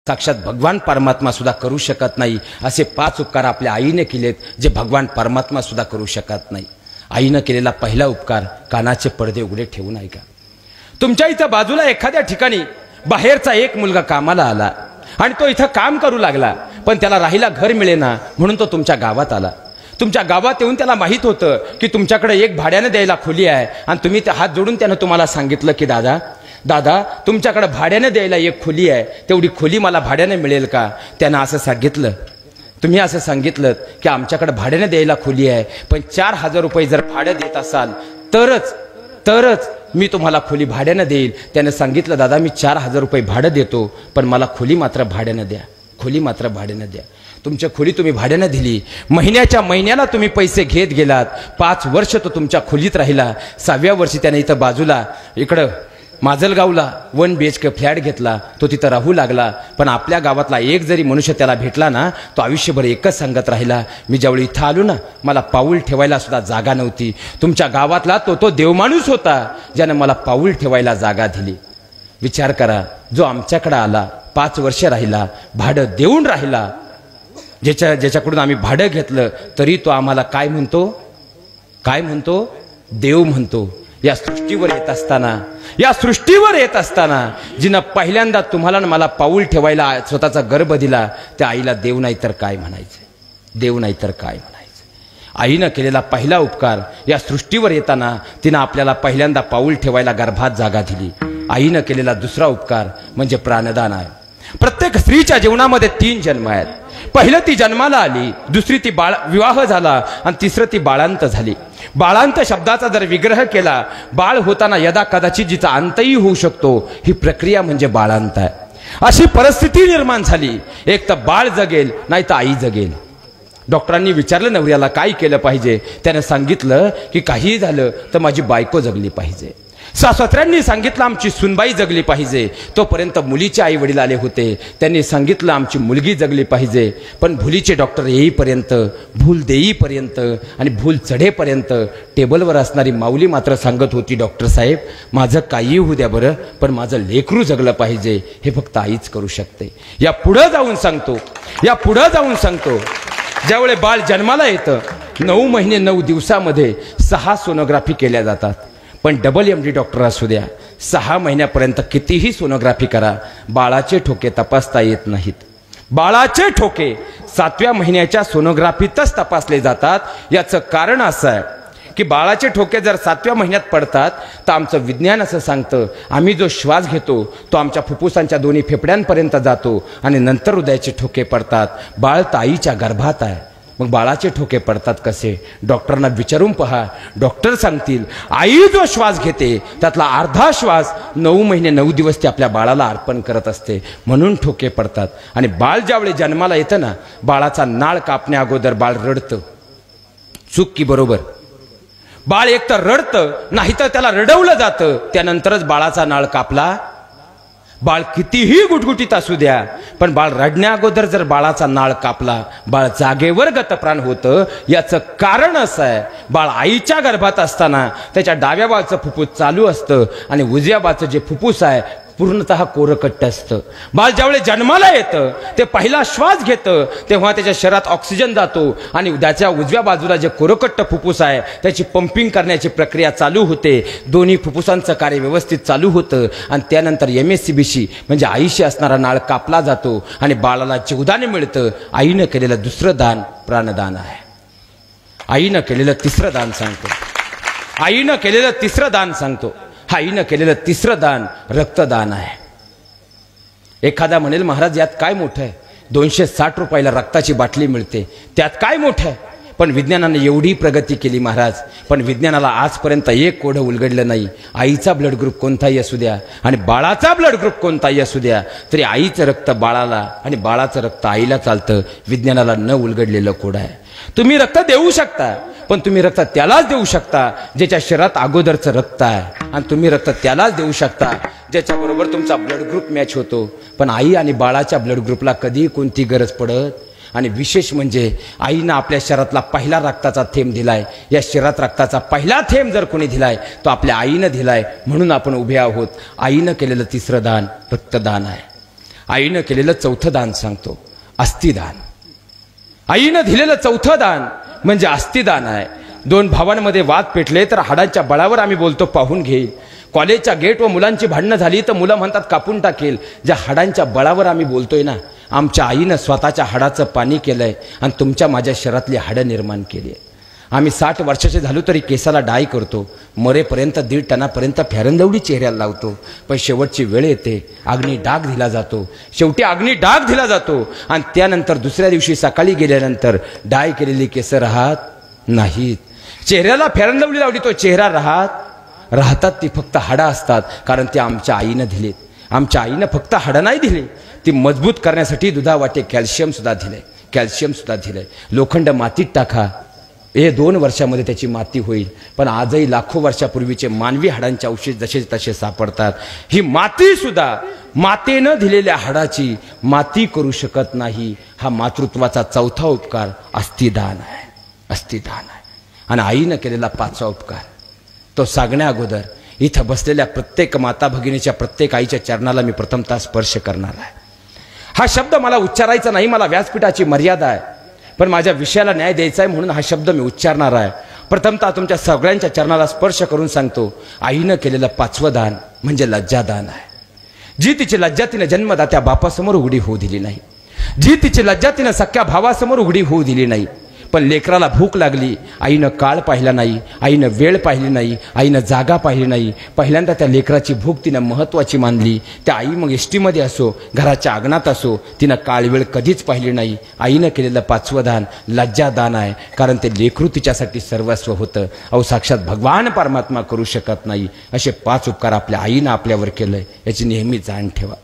साक्षात भगवान परमात्मा सुद्धा करू शकत नाही असे 5 उपकार आपल्या आईने केलेत, जे भगवान परमात्मा सुद्धा करू शकत नाही. आईनं केलेला पहिला उपकार, कानाचे पडदे उघडे ठेवून ऐका. तुमच्या इथं बाजूला एखाद्या ठिकाणी बाहेरचा एक मुलगा कामाला आला आणि तो इथं काम करू लागला, पण त्याला राहायला घर मिळेना म्हणून तो तुमच्या गावात आला. तुमच्या गावात येऊन त्याला माहित होतं की तुमच्याकडे एक भाड्याने द्यायला खोली आहे आणि तुम्ही ते हात जोडून त्यानं तुम्हाला सांगितलं की दादा तुमच्याकडे भाड्याने द्यायला एक खोली आहे, तेवढी खोली मला भाड्याने मिळेल का? त्यानं असं सांगितलं, तुम्ही असं सांगितलं की आमच्याकडे भाड्याने द्यायला खोली आहे, पण 4000 रुपये जर भाडं देत असाल तरच मी तुम्हाला खोली भाड्याने देईल. त्याने सांगितलं, दादा मी 4000 रुपये भाडं देतो, पण मला खोली मात्र भाड्याने द्या, खोली मात्र भाड्याने द्या. तुमच्या खोली तुम्ही भाड्याने दिली. महिन्याच्या महिन्याला तुम्ही पैसे घेत गेलात. 5 वर्ष तो तुमच्या खोलीत राहिला. 6व्या वर्षी त्याने इथं बाजूला इकडं माजलगावला 1 BHK फ्लॅट घेतला. तो तिथं राहू लागला. पण आपल्या गावातला एक जरी मनुष्य त्याला भेटला ना, तो आयुष्यभर एकच सांगत राहिला, मी ज्यावेळी इथं आलो ना, मला पाऊल ठेवायला सुद्धा जागा नव्हती. तुमच्या गावातला तो देवमाणूस होता ज्यानं मला पाऊल ठेवायला जागा दिली. विचार करा, जो आमच्याकडे आला, 5 वर्ष राहिला, भाडं देऊन राहिला, ज्याच्याकडून आम्ही भाडं घेतलं तरी तो आम्हाला काय म्हणतो? देव म्हणतो. या सृष्टीवर येत असताना जिनं पहिल्यांदा तुम्हाला मला पाऊल ठेवायला स्वतःचा गर्भ दिला, त्या आईला देव नाही तर काय म्हणायचं? आईनं केलेला पहिला उपकार, या सृष्टीवर येताना तिनं आपल्याला पहिल्यांदा पाऊल ठेवायला गर्भात जागा दिली. आईनं केलेला दुसरा उपकार म्हणजे प्राणदान आहे. प्रत्येक स्त्रीच्या जीवनामध्ये 3 जन्म आहेत. पहिलं ती जन्माला आली, दुसरी ती विवाह झाला आणि तिसरं ती बाळांत झाली. बाळांत शब्दाचा जर विग्रह केला, बाळ होताना यदा कदाचित जिचा अंतही होऊ शकतो, ही प्रक्रिया म्हणजे बाळांत आहे. अशी परिस्थिती निर्माण झाली, एक तर बाळ जगेल नाही तर आई जगेल. डॉक्टरांनी विचारलं नवऱ्याला काय केलं पाहिजे? त्याने सांगितलं की काही झालं तर माझी बायको जगली पाहिजे. सासऱ्यांनी सांगितलं आमची सुनबाई जगली पाहिजे. तोपर्यंत मुलीचे आई वडील आले होते, त्यांनी सांगितलं आमची मुलगी जगली पाहिजे. पण भुलीचे डॉक्टर येईपर्यंत, भूल देईपर्यंत आणि भूल चढेपर्यंत टेबलवर असणारी माऊली मात्र सांगत होती, डॉक्टर साहेब माझं काही होऊ द्या बरं, पण माझं लेकरू जगलं पाहिजे. हे फक्त आईच करू शकते. या पुढं जाऊन सांगतो ज्यावेळी बाळ जन्माला येतं, 9 महिने 9 दिवसामध्ये 6 सोनोग्राफी केल्या जातात. पण MD डॉक्टर असू द्या, 6 महिन्यापर्यंत कितीही सोनोग्राफी करा, बाळाचे ठोके तपासता येत नाहीत. बाळाचे ठोके 7व्या महिन्याच्या सोनोग्राफीतच तपासले जातात. याचं कारण असं आहे की बाळाचे ठोके जर 7व्या महिन्यात पडतात तर आमचं विज्ञान असं सांगतं, आम्ही जो श्वास घेतो तो आमच्या फुफ्फुसांच्या दोन्ही फेफड्यांपर्यंत जातो आणि नंतर हृदयाचे ठोके पडतात. बाळ ताईच्या गर्भात आहे, मग बाळाचे ठोके पडतात कसे? डॉक्टरांना विचारून पहा, डॉक्टर सांगतील आई जो श्वास घेते त्यातला अर्धा श्वास 9 महिने 9 दिवस ते आपल्या बाळाला अर्पण करत असते, म्हणून ठोके पडतात. आणि बाळ ज्यावेळी जन्माला येतं ना, बाळाचा नाळ कापण्या अगोदर बाळ रडतं. चूक की बरोबर? बाळ एक तर रडतं, नाही तर त्याला रडवलं जातं, त्यानंतरच बाळाचा नाळ कापला. बाळ कितीही गुटगुटीत असू द्या, पण बाळ रडण्या अगोदर जर बाळाचा नाळ कापला, बाळ जागेवर गतप्राण होतं. याचं कारण असं आहे, बाळ आईच्या गर्भात असताना त्याच्या डाव्या बाजूचं फुफ्फुस चालू असतं आणि उजव्या बाजूचं जे फुफ्फुस आहे पूर्णतः कोरकट्ट असतं. बाळ ज्यावेळी जन्माला येतं, ते पहिला श्वास घेतं तेव्हा त्याच्या शरीरात ऑक्सिजन जातो आणि त्याच्या उजव्या बाजूला जे कोरकट्ट फुफ्फुस आहे त्याची पंपिंग करण्याची प्रक्रिया चालू होते. दोन्ही फुफ्फुसांचं कार्य व्यवस्थित चालू होतं आणि त्यानंतर MSCBC म्हणजे आईशी असणारा नाळ कापला जातो आणि बाळाला जीवदान मिळतं. आईनं केलेलं दुसरं दान प्राणदान आहे. आईनं केलेलं तिसरं दान सांगतो. आईनं केलेलं तिसरं दान रक्तदान आहे. एखादा म्हणेल महाराज यात काय मोठं आहे? 260 रुपयाला रक्ताची बाटली मिळते, त्यात काय मोठं आहे? पण विज्ञानाने एवढी प्रगती केली महाराज, पण विज्ञानाला आजपर्यंत एक कोडं उलगडलं नाही. आईचा ब्लड ग्रुप कोणताही असू द्या आणि बाळाचा ब्लड ग्रुप कोणताही असू द्या, तरी आईचं रक्त बाळाला आणि बाळाचं रक्त आईला चालतं. विज्ञानाला न उलगडलेलं कोड आहे. तुम्ही रक्त देऊ शकता, पण तुम्ही रक्त त्यालाच देऊ शकता ज्याच्या शरीरात अगोदरचं रक्त आहे, आणि तुम्ही रक्त त्यालाच देऊ शकता ज्याच्याबरोबर तुमचा ब्लड ग्रुप मॅच होतो. पण आई आणि बाळाच्या ब्लड ग्रुपला कधी कोणती गरज पडत. आणि विशेष म्हणजे आईनं आपल्या शरीरातला पहिला रक्ताचा थेंब दिलाय. या शरीरात रक्ताचा पहिला थेंब जर कोणी दिलाय तो आपल्या आईनं दिलाय, म्हणून आपण उभे आहोत. आईनं केलेलं तिसरं दान रक्तदान आहे. आईनं केलेलं चौथं दान सांगतो, अस्थिदान. आईनं दिलेलं चौथं दान म्हणजे अस्थिदान आहे. दोन भावांमध्ये वाद पेटले तर हाडांच्या बळावर आम्ही बोलतो पाहून घेईल. कॉलेजच्या गेट व मुलांची भांडणं झाली तर मुलं म्हणतात कापून टाकेल. ज्या हाडांच्या बळावर आम्ही बोलतोय ना, आमच्या आईनं स्वतःच्या हाडाचं पाणी केलंय आणि तुमच्या माझ्या शरीरातली हाडं निर्माण केली आहे. आम्ही 60 वर्षाचे झालो तरी केसाला डाय करतो, मरेपर्यंत 1.5 टनापर्यंत फेरंदवडी चेहऱ्याला लावतो. पण शेवटची वेळ येते, अग्नी डाग दिला जातो. शेवटी अग्नी डाग दिला जातो आणि त्यानंतर दुसऱ्या दिवशी सकाळी गेल्यानंतर डाय केलेली केस राहत नाहीत. चेहऱ्याला फेरंदवडी लावली तो चेहरा राहतात ती फक्त हाडं असतात, कारण ते आमच्या आईनं दिलेत. आमच्या आईनं फक्त हाडं नाही दिले, ती मजबूत करण्यासाठी दुधावाटे कॅल्शियम सुद्धा दिलंय. लोखंड मातीत टाका, हे 2 वर्षामध्ये त्याची माती होईल. पण आजही लाखो वर्षापूर्वीचे मानवी हाडांचे अवशेष जसे तसे सापडतात. ही माती सुद्धा मातेनं दिलेल्या हाडाची माती करू शकत नाही. हा मातृत्वाचा चौथा उपकार अस्थिदान आहे. आणि आईनं केलेला 5वा उपकार तो सांगण्या अगोदर इथं बसलेल्या प्रत्येक माता भगिनीच्या, प्रत्येक आईच्या चरणाला मी प्रथमतः स्पर्श करणार आहे. हा शब्द मला उच्चारायचा नाही, मला व्यासपीठाची मर्यादा आहे, पण माझ्या विषयाला न्याय द्यायचा आहे म्हणून हा शब्द मी उच्चारणार आहे. प्रथमतः तुमच्या सगळ्यांच्या चरणाला स्पर्श करून सांगतो, आईनं केलेलं 5वं दान म्हणजे लज्जादान आहे. जी तिची लज्जा तिने जन्मदात्या बापासमोर उघडी होऊ दिली नाही, जी तिची लज्जा तिने सख्या भावासमोर उघडी होऊ दिली नाही. पण लेकराला भूक लागली, आईनं काळ पाहिला नाही, आईनं वेळ पाहिली नाही, आईनं जागा पाहिली नाही. पहिल्यांदा त्या लेकराची भूक तिनं महत्त्वाची मानली. त्या आई मग एसटीमध्ये असो, घराच्या अंगणात असो, तिनं काळ वेळ कधीच पाहिली नाही. आईनं केलेलं 5वं दान लज्जादान आहे, कारण ते लेकरू तिच्यासाठी सर्वस्व होतं. अहो, साक्षात भगवान परमात्मा करू शकत नाही असे 5 उपकार आपल्या आईनं आपल्यावर केलंय. याची नेहमी जाण ठेवा.